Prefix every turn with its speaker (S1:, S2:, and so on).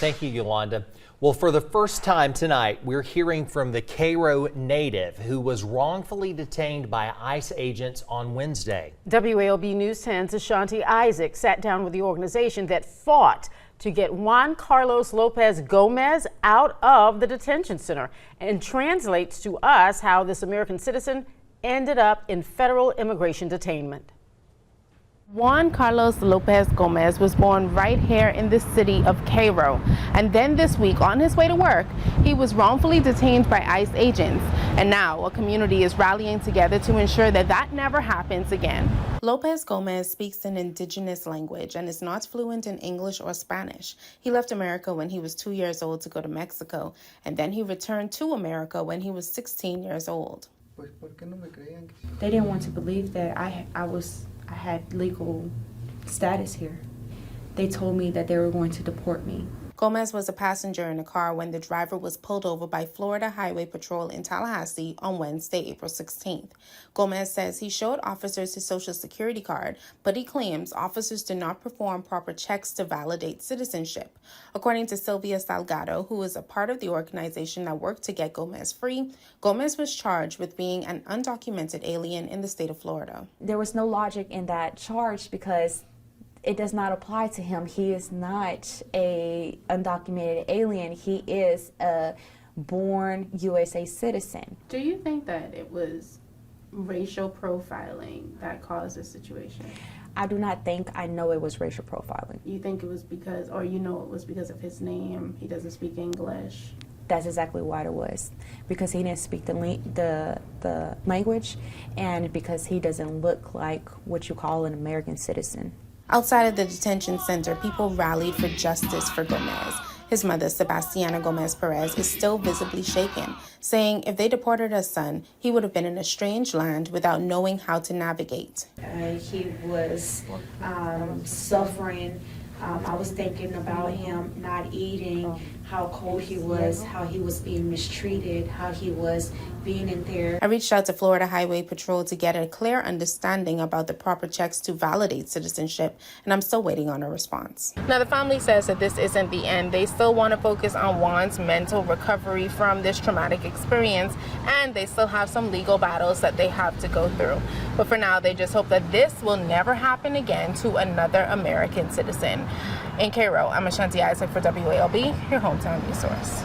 S1: Thank you, Yolanda. Well, for the first time tonight, we're hearing from the Cairo native who was wrongfully detained by ICE agents on Wednesday.
S2: WALB News 10's Ashanti Isaac sat down with the organization that fought to get Juan Carlos Lopez Gomez out of the detention center and translates to us how this American citizen ended up in federal immigration detainment.
S3: Juan Carlos Lopez Gomez was born right here in the city of Cairo, and then this week on his way to work he was wrongfully detained by ICE agents, and now a community is rallying together to ensure that that never happens again. Lopez Gomez speaks an indigenous language and is not fluent in English or Spanish. He left America when he was 2 years old to go to Mexico, and then he returned to America when he was 16 years old.
S4: They didn't want to believe that I had legal status here. They told me that they were going to deport me.
S3: Gomez was a passenger in a car when the driver was pulled over by Florida Highway Patrol in Tallahassee on Wednesday, April 16th. Gomez says he showed officers his Social Security card, but he claims officers did not perform proper checks to validate citizenship. According to Sylvia Salgado, who is a part of the organization that worked to get Gomez free, Gomez was charged with being an undocumented alien in the state of Florida.
S5: There was no logic in that charge because it does not apply to him. He is not a undocumented alien. He is a born USA citizen.
S4: Do you think that it was racial profiling that caused this situation?
S5: I do not think I know it was racial profiling.
S4: You think it was because, or you know it was because of his name, he doesn't speak English?
S5: That's exactly what it was, because he didn't speak the language and because he doesn't look like what you call an American citizen.
S3: Outside of the detention center, people rallied for justice for Gomez. His mother, Sebastiana Gomez Perez, is still visibly shaken, saying if they deported her son, he would have been in a strange land without knowing how to navigate.
S6: He was suffering. I was thinking about him not eating, how cold he was, how he was being mistreated, how he was being in there.
S3: I reached out to Florida Highway Patrol to get a clear understanding about the proper checks to validate citizenship, and I'm still waiting on a response. Now, the family says that this isn't the end. They still want to focus on Juan's mental recovery from this traumatic experience, and they still have some legal battles that they have to go through. But for now, they just hope that this will never happen again to another American citizen. In Cairo, I'm Ashanti Isaac for WALB, your hometown news source.